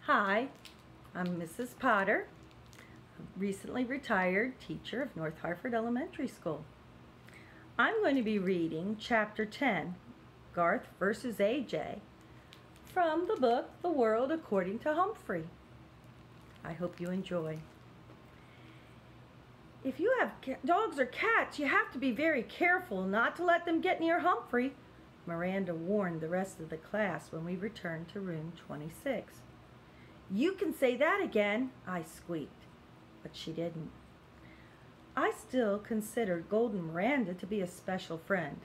Hi, I'm Mrs. Potter, a recently retired teacher of North Hartford Elementary School. I'm going to be reading Chapter 10, Garth versus AJ, from the book The World According to Humphrey. I hope you enjoy. If you have dogs or cats, you have to be very careful not to let them get near Humphrey, Miranda warned the rest of the class when we returned to room 26. "You can say that again," I squeaked, but she didn't. I still considered Golden Miranda to be a special friend,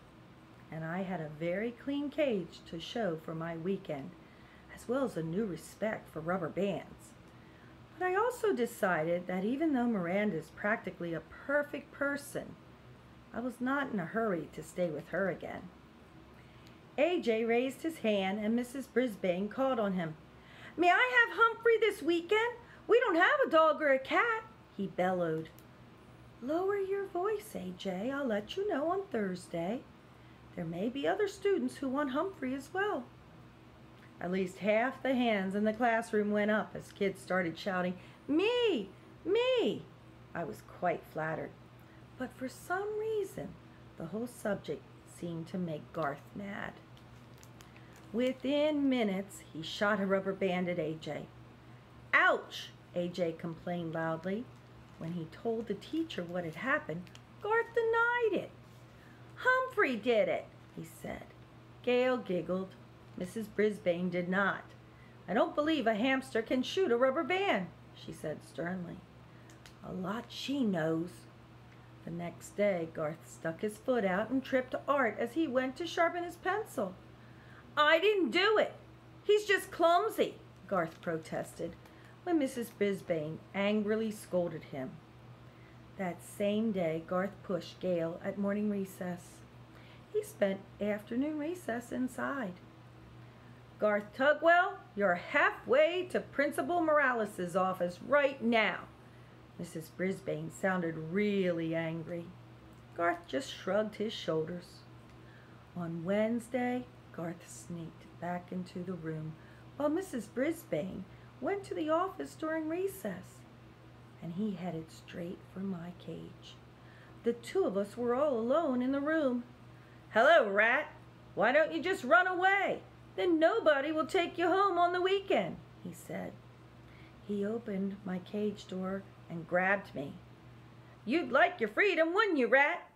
and I had a very clean cage to show for my weekend, as well as a new respect for rubber bands. But I also decided that even though Miranda is practically a perfect person, I was not in a hurry to stay with her again. AJ raised his hand and Mrs. Brisbane called on him. "May I have Humphrey this weekend? We don't have a dog or a cat," he bellowed. "Lower your voice, AJ. I'll let you know on Thursday. There may be other students who want Humphrey as well." At least half the hands in the classroom went up as kids started shouting, "Me! Me!" I was quite flattered, but for some reason, the whole subject seemed to make Garth mad. Within minutes, he shot a rubber band at AJ. "Ouch!" AJ complained loudly. When he told the teacher what had happened, Garth denied it. "Humphrey did it," he said. Gail giggled. Mrs. Brisbane did not. "I don't believe a hamster can shoot a rubber band," she said sternly. "A lot she knows." The next day, Garth stuck his foot out and tripped Art as he went to sharpen his pencil. "I didn't do it. He's just clumsy," Garth protested, when Mrs. Brisbane angrily scolded him. That same day, Garth pushed Gail at morning recess. He spent afternoon recess inside. "Garth Tugwell, you're halfway to Principal Morales' office right now." Mrs. Brisbane sounded really angry. Garth just shrugged his shoulders. On Wednesday, Garth sneaked back into the room while Mrs. Brisbane went to the office during recess, and he headed straight for my cage. The two of us were all alone in the room. "Hello, Rat. Why don't you just run away? Then nobody will take you home on the weekend," he said. He opened my cage door and grabbed me. "You'd like your freedom, wouldn't you, Rat?"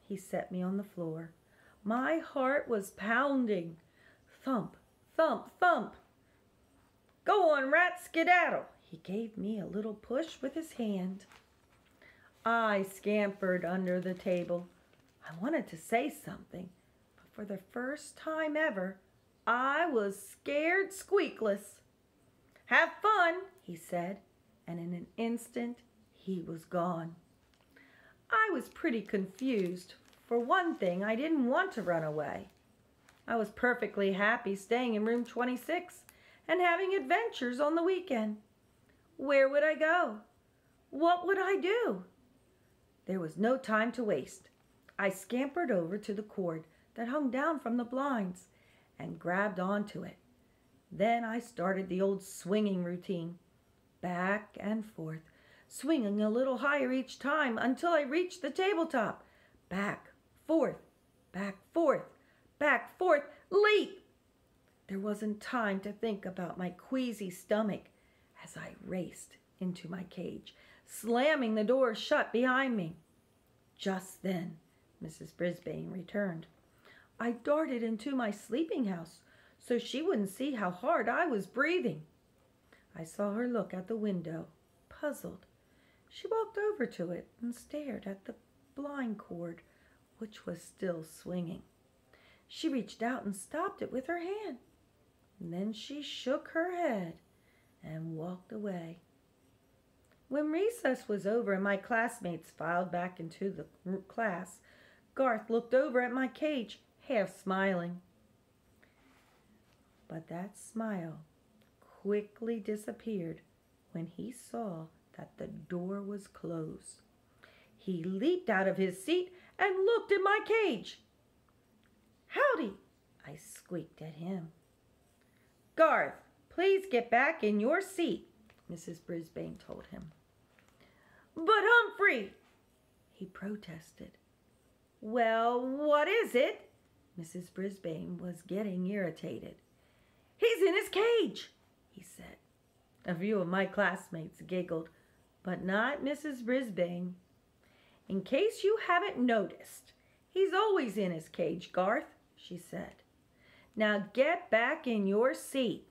He set me on the floor. My heart was pounding. Thump, thump, thump. "Go on, Rat, skedaddle." He gave me a little push with his hand. I scampered under the table. I wanted to say something, but for the first time ever, I was scared squeakless. "Have fun," he said, and in an instant, he was gone. I was pretty confused. For one thing, I didn't want to run away. I was perfectly happy staying in room 26 and having adventures on the weekend. Where would I go? What would I do? There was no time to waste. I scampered over to the cord that hung down from the blinds and grabbed onto it. Then I started the old swinging routine, back and forth, swinging a little higher each time until I reached the tabletop. Back, forth, back, forth, back, forth, leap! There wasn't time to think about my queasy stomach as I raced into my cage, slamming the door shut behind me. Just then, Mrs. Brisbane returned. I darted into my sleeping house so she wouldn't see how hard I was breathing. I saw her look out the window, puzzled. She walked over to it and stared at the blind cord, which was still swinging. She reached out and stopped it with her hand. And then she shook her head and walked away. When recess was over and my classmates filed back into the class, Garth looked over at my cage, half smiling. But that smile quickly disappeared when he saw that the door was closed. He leaped out of his seat and looked at my cage. "Howdy," I squeaked at him. "Garth, Please get back in your seat, Mrs. Brisbane told him. But Humphrey, he protested. Well, what is it? Mrs. Brisbane was getting irritated. He's in his cage, he said. A few of my classmates giggled, but not Mrs. Brisbane. In case you haven't noticed, he's always in his cage, Garth, she said. Now get back in your seat.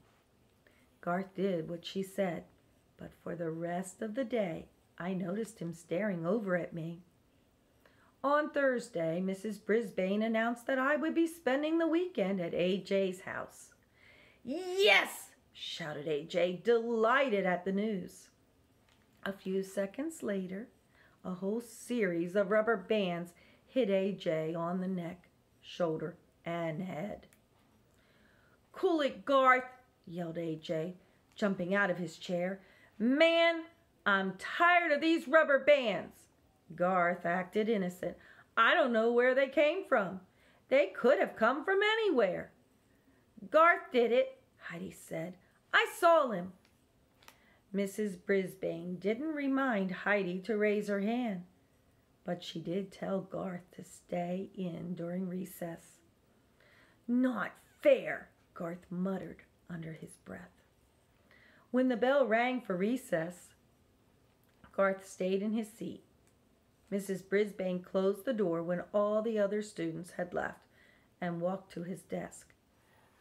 Garth did what she said, but for the rest of the day, I noticed him staring over at me. On Thursday, Mrs. Brisbane announced that I would be spending the weekend at AJ's house. Yes! Shouted AJ, delighted at the news. A few seconds later, a whole series of rubber bands hit AJ on the neck, shoulder, and head. Cool it, Garth, yelled AJ, jumping out of his chair. Man, I'm tired of these rubber bands. Garth acted innocent. I don't know where they came from. They could have come from anywhere. Garth did it, Heidi said. I saw him. Mrs. Brisbane didn't remind Heidi to raise her hand, but she did tell Garth to stay in during recess. Not fair, Garth muttered under his breath. When the bell rang for recess, Garth stayed in his seat. Mrs. Brisbane closed the door when all the other students had left and walked to his desk.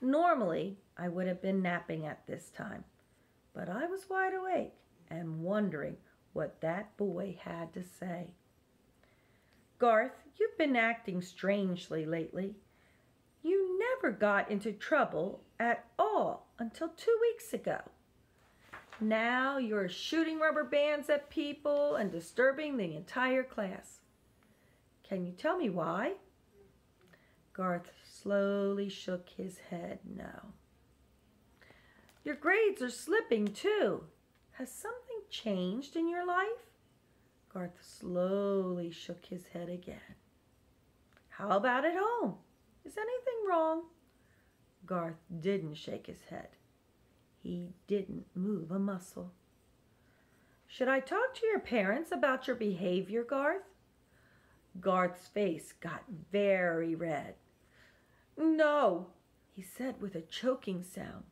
Normally, I would have been napping at this time, but I was wide awake and wondering what that boy had to say. Garth, you've been acting strangely lately. You never got into trouble at all until 2 weeks ago. Now you're shooting rubber bands at people and disturbing the entire class. Can you tell me why? Garth slowly shook his head no. Your grades are slipping too. Has something changed in your life? Garth slowly shook his head again. How about at home? Is anything wrong? Garth didn't shake his head. He didn't move a muscle. Should I talk to your parents about your behavior, Garth? Garth's face got very red. No, he said with a choking sound.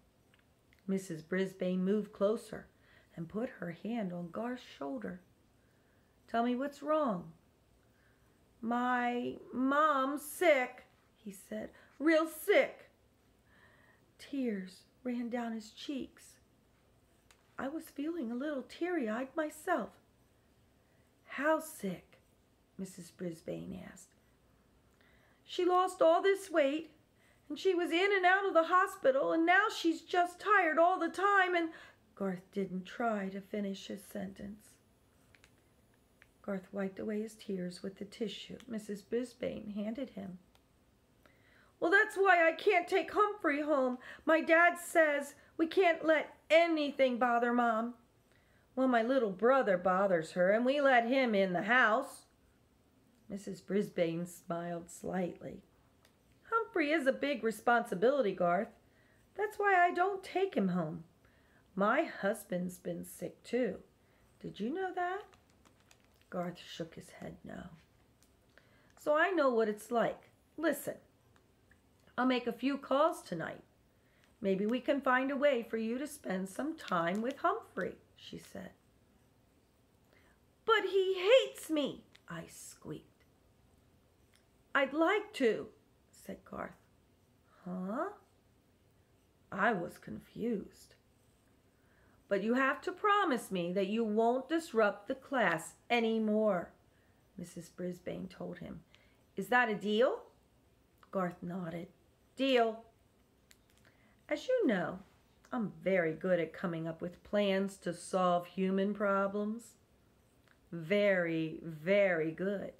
Mrs. Brisbane moved closer and put her hand on Garth's shoulder. Tell me what's wrong. My mom's sick, he said. Real sick. Tears ran down his cheeks. I was feeling a little teary-eyed myself. How sick? Mrs. Brisbane asked. She lost all this weight, and she was in and out of the hospital, and now she's just tired all the time, and Garth didn't try to finish his sentence. Garth wiped away his tears with the tissue Mrs. Brisbane handed him. Well, that's why I can't take Humphrey home. My dad says we can't let anything bother Mom. Well, my little brother bothers her, and we let him in the house. Mrs. Brisbane smiled slightly. Humphrey is a big responsibility, Garth. That's why I don't take him home. My husband's been sick too. Did you know that? Garth shook his head no. So I know what it's like. Listen. I'll make a few calls tonight. Maybe we can find a way for you to spend some time with Humphrey, she said. But he hates me, I squeaked. I'd like to, said Garth. Huh? I was confused. But you have to promise me that you won't disrupt the class anymore, Mrs. Brisbane told him. Is that a deal? Garth nodded. Deal. As you know, I'm very good at coming up with plans to solve human problems. Very, very good.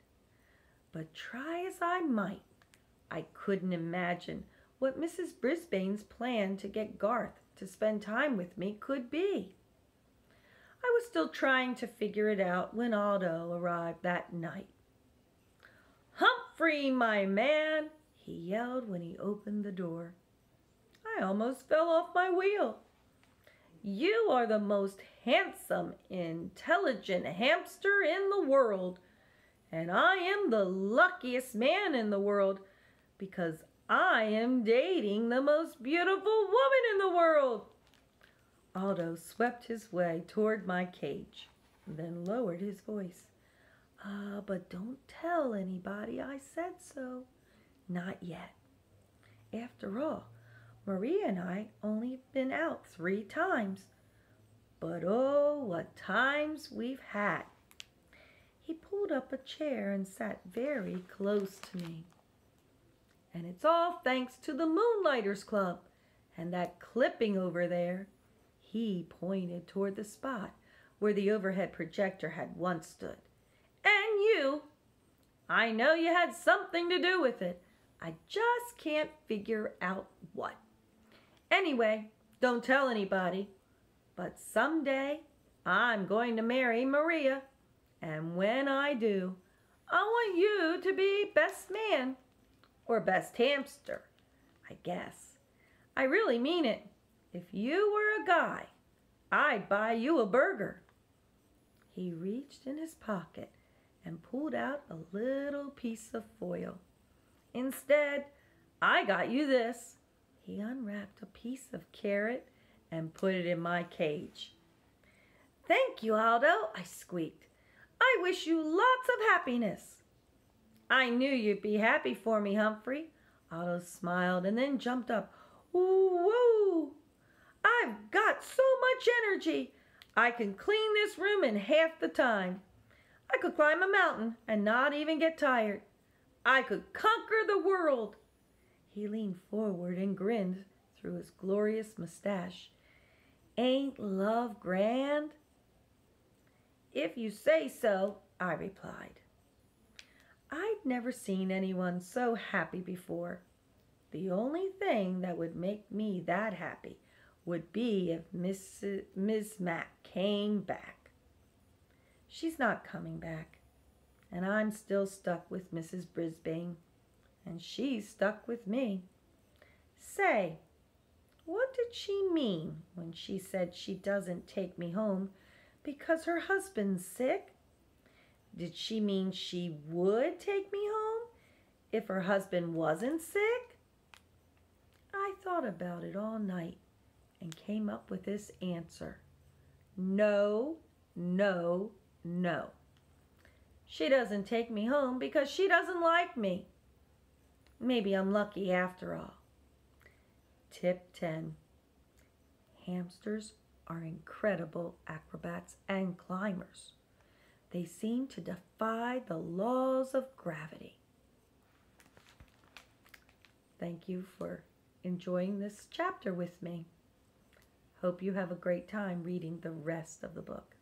But try as I might, I couldn't imagine what Mrs. Brisbane's plan to get Garth to spend time with me could be. I was still trying to figure it out when Aldo arrived that night. Humphrey, my man, he yelled when he opened the door. I almost fell off my wheel. You are the most handsome, intelligent hamster in the world. And I am the luckiest man in the world because I am dating the most beautiful woman in the world. Aldo swept his way toward my cage, then lowered his voice. But don't tell anybody I said so. Not yet. After all, Maria and I only been out 3 times. But oh, what times we've had. He pulled up a chair and sat very close to me. And it's all thanks to the Moonlighters Club and that clipping over there. He pointed toward the spot where the overhead projector had once stood. And you. I know you had something to do with it. I just can't figure out what. Anyway, don't tell anybody. But someday I'm going to marry Maria. And when I do, I want you to be best man. Or best hamster, I guess. I really mean it. If you were a guy, I'd buy you a burger. He reached in his pocket and pulled out a little piece of foil. Instead, I got you this. He unwrapped a piece of carrot and put it in my cage. Thank you, Aldo, I squeaked. I wish you lots of happiness. I knew you'd be happy for me, Humphrey. Aldo smiled and then jumped up. Whoa! I've got so much energy. I can clean this room in half the time. I could climb a mountain and not even get tired. I could conquer the world. He leaned forward and grinned through his glorious mustache. Ain't love grand? If you say so, I replied. I'd never seen anyone so happy before. The only thing that would make me that happy would be if Miss Mack came back. She's not coming back, and I'm still stuck with Mrs. Brisbane, and she's stuck with me. Say, what did she mean when she said she doesn't take me home because her husband's sick? Did she mean she would take me home if her husband wasn't sick? I thought about it all night and came up with this answer. No, no, no. She doesn't take me home because she doesn't like me. Maybe I'm lucky after all. Tip 10. Hamsters are incredible acrobats and climbers. They seem to defy the laws of gravity. Thank you for enjoying this chapter with me. Hope you have a great time reading the rest of the book.